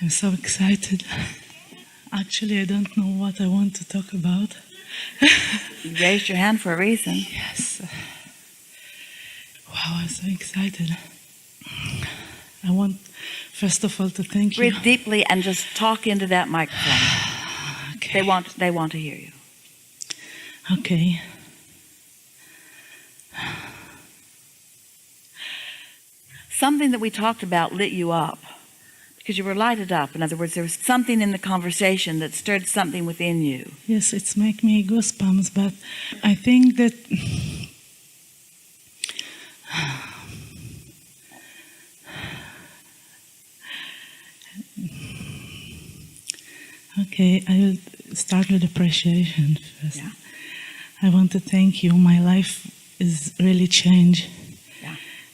I'm so excited. Actually, I don't know what I want to talk about. You raised your hand for a reason. Yes. Wow, I'm so excited. I want, first of all, to thank you. Breathe deeply and just talk into that microphone. Okay. They want to hear you. Okay. Something that we talked about lit you up because you were lighted up. In other words, there was something in the conversation that stirred something within you. Yes, it's make me goosebumps, but I think that okay, I will start with appreciation first. Yeah. I want to thank you. My life is really changed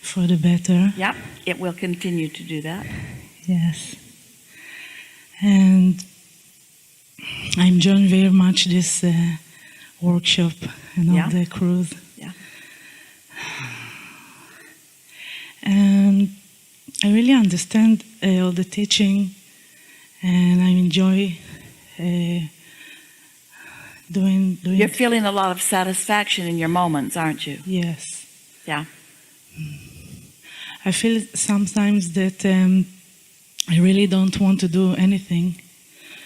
for the better. Yep, it will continue to do that. Yes. And I enjoy very much this workshop and all the cruise. Yeah. And I really understand all the teaching, and I enjoy doing. You're feeling a lot of satisfaction in your moments, aren't you? Yes. Yeah. I feel sometimes that I really don't want to do anything.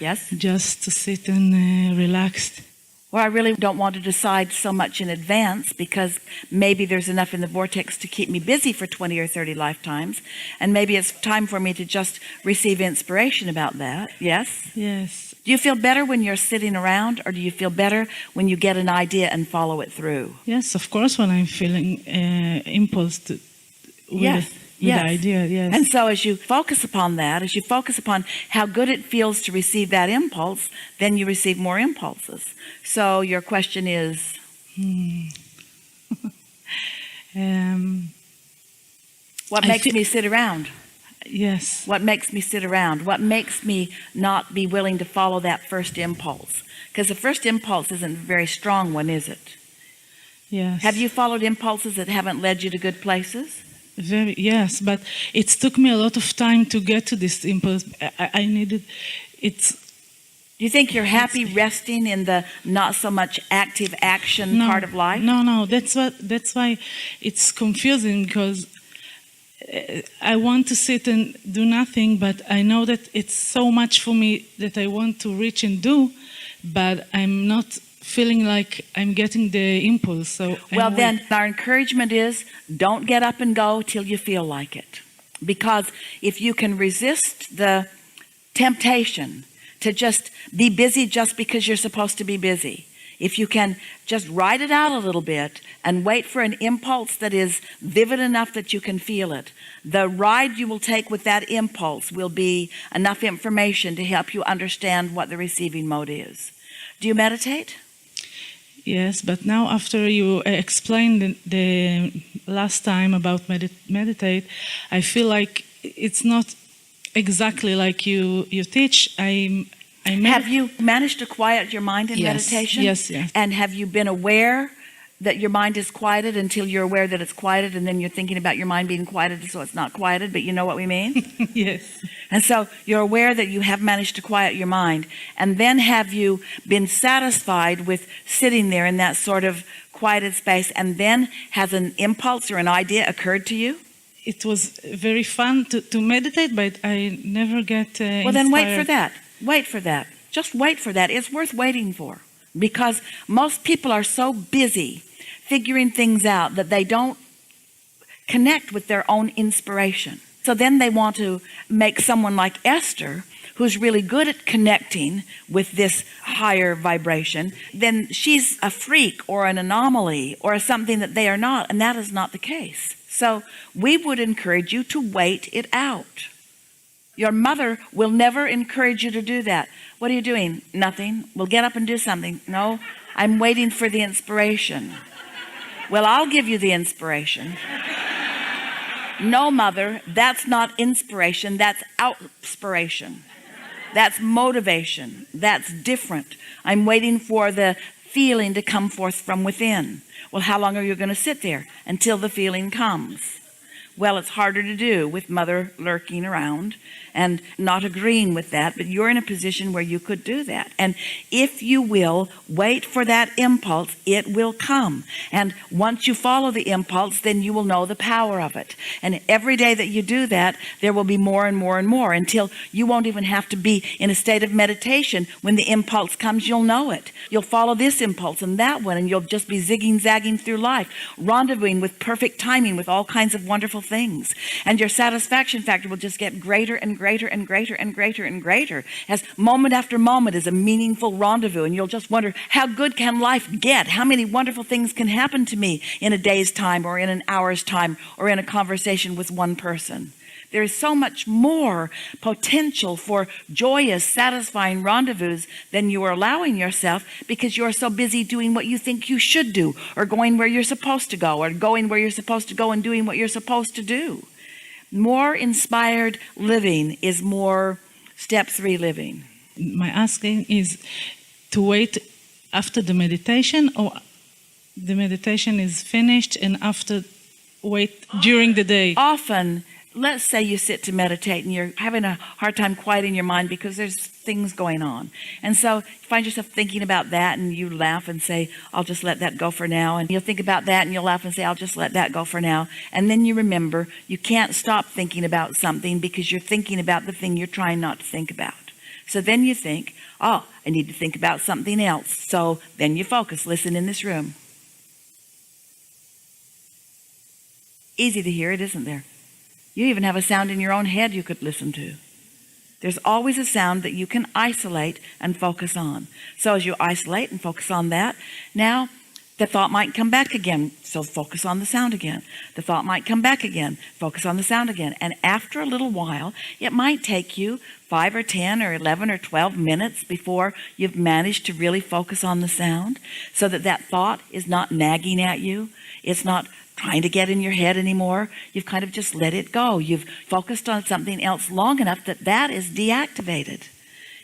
Yes? Just to sit and relax. Or I really don't want to decide so much in advance because maybe there's enough in the vortex to keep me busy for 20 or 30 lifetimes. And maybe it's time for me to just receive inspiration about that. Yes? Yes. Do you feel better when you're sitting around, or do you feel better when you get an idea and follow it through? Yes, of course, when I'm feeling impulse to with the idea, yes. And so as you focus upon that, as you focus upon how good it feels to receive that impulse, then you receive more impulses. So your question is? What makes me sit around? Yes. What makes me sit around? What makes me not be willing to follow that first impulse? Because the first impulse isn't a very strong one, is it? Yes. Have you followed impulses that haven't led you to good places? Yes, but it took me a lot of time to get to this impulse. I needed it. Do you think you're happy resting in the not so much active action part of life? No. That's why it's confusing, because I want to sit and do nothing, but I know that it's so much for me that I want to reach and do, but I'm not feeling like I'm getting the impulse. So well, then our encouragement is don't get up and go till you feel like it. Because if you can resist the temptation to just be busy just because you're supposed to be busy, if you can just ride it out a little bit and wait for an impulse that is vivid enough that you can feel it, the ride you will take with that impulse will be enough information to help you understand what the receiving mode is. Do you meditate? Yes, but now after you explained the last time about meditate, I feel like it's not exactly like you teach. Have you managed to quiet your mind in meditation? Yes. And have you been aware that your mind is quieted until you're aware that it's quieted, and then you're thinking about your mind being quieted so it's not quieted, but you know what we mean? Yes. And so you're aware that you have managed to quiet your mind. And then have you been satisfied with sitting there in that sort of quieted space, and then has an impulse or an idea occurred to you? It was very fun to meditate, but I never get well, then wait for that. Wait for that. Just wait for that. It's worth waiting for. Because most people are so busy figuring things out that they don't connect with their own inspiration. So then they want to make someone like Esther, who's really good at connecting with this higher vibration, then she's a freak or an anomaly or something that they are not, and that is not the case. So we would encourage you to wait it out. Your mother will never encourage you to do that. What are you doing? Nothing. We'll get up and do something. No, I'm waiting for the inspiration. Well, I'll give you the inspiration. No, mother, that's not inspiration. That's outspiration. That's motivation. That's different. I'm waiting for the feeling to come forth from within. Well, how long are you going to sit there? Until the feeling comes. Well, it's harder to do with mother lurking around and not agreeing with that, but you're in a position where you could do that. And if you will wait for that impulse, it will come. And once you follow the impulse, then you will know the power of it. And every day that you do that, there will be more and more and more until you won't even have to be in a state of meditation. When the impulse comes, you'll know it. You'll follow this impulse and that one, and you'll just be zigging, zagging through life, rendezvousing with perfect timing with all kinds of wonderful things. And your satisfaction factor will just get greater and greater and greater and greater and greater as moment after moment is a meaningful rendezvous. And you'll just wonder, how good can life get? How many wonderful things can happen to me in a day's time or in an hour's time or in a conversation with one person? There is so much more potential for joyous, satisfying rendezvous than you are allowing yourself, because you are so busy doing what you think you should do, or going where you're supposed to go, or going where you're supposed to go and doing what you're supposed to do. More inspired living is more step 3 living. My asking is to wait after the meditation, or the meditation is finished and after wait during the day? Often, let's say you sit to meditate and you're having a hard time quieting your mind because there's things going on. And so you find yourself thinking about that and you laugh and say, I'll just let that go for now. And you'll think about that and you'll laugh and say, I'll just let that go for now. And then you remember you can't stop thinking about something because you're thinking about the thing you're trying not to think about. So then you think, oh, I need to think about something else. So then you focus. Listen in this room. Easy to hear it, isn't there? You even have a sound in your own head you could listen to. There's always a sound that you can isolate and focus on. So as you isolate and focus on that, now the thought might come back again. So focus on the sound again. The thought might come back again. Focus on the sound again. And after a little while, it might take you 5 or 10 or 11 or 12 minutes before you've managed to really focus on the sound, so that that thought is not nagging at you. It's not trying to get in your head anymore. You've kind of just let it go. You've focused on something else long enough that that is deactivated.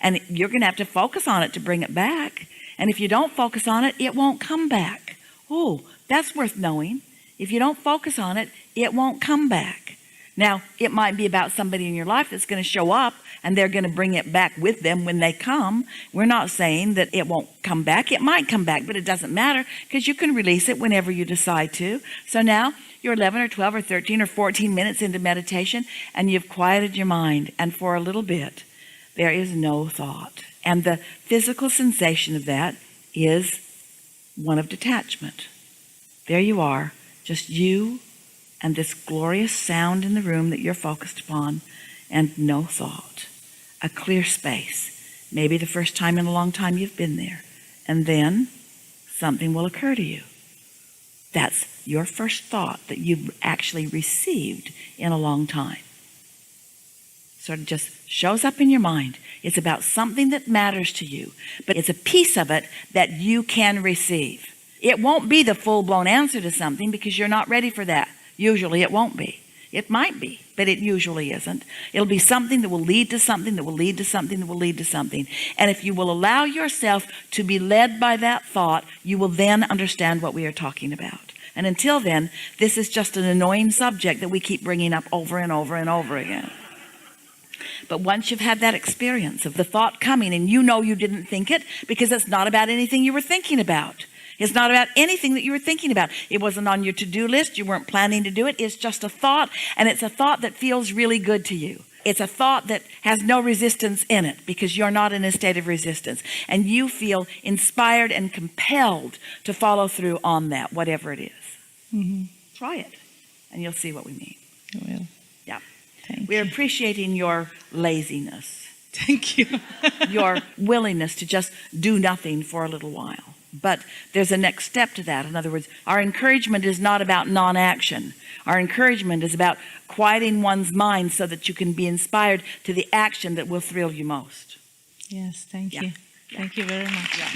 And you're going to have to focus on it to bring it back. And if you don't focus on it, it won't come back. Oh, that's worth knowing. If you don't focus on it, it won't come back. Now, it might be about somebody in your life that's going to show up and they're going to bring it back with them when they come. We're not saying that it won't come back. It might come back, but it doesn't matter, because you can release it whenever you decide to. So now you're 11 or 12 or 13 or 14 minutes into meditation and you've quieted your mind. And for a little bit, there is no thought. And the physical sensation of that is one of detachment. There you are, just you and this glorious sound in the room that you're focused upon, and no thought. A clear space, maybe the first time in a long time you've been there. And then something will occur to you. That's your first thought that you've actually received in a long time. Sort of just shows up in your mind. It's about something that matters to you, but it's a piece of it that you can receive. It won't be the full-blown answer to something, because you're not ready for that. Usually it won't be. It might be, but it usually isn't. It'll be something that will lead to something, that will lead to something, that will lead to something. And if you will allow yourself to be led by that thought, you will then understand what we are talking about. And until then, this is just an annoying subject that we keep bringing up over and over and over again. But once you've had that experience of the thought coming, and you know you didn't think it, because it's not about anything you were thinking about. It's not about anything that you were thinking about. It wasn't on your to-do list. You weren't planning to do it. It's just a thought, and it's a thought that feels really good to you. It's a thought that has no resistance in it, because you're not in a state of resistance. And you feel inspired and compelled to follow through on that, whatever it is. Mm-hmm. Try it, and you'll see what we mean. I will. Yeah. Thank We're you. appreciating your laziness, Thank you. your willingness to just do nothing for a little while. But there's a next step to that. In other words, our encouragement is not about non-action. Our encouragement is about quieting one's mind so that you can be inspired to the action that will thrill you most. Yes, thank Yeah. you. Yeah. Thank you very much. Yeah.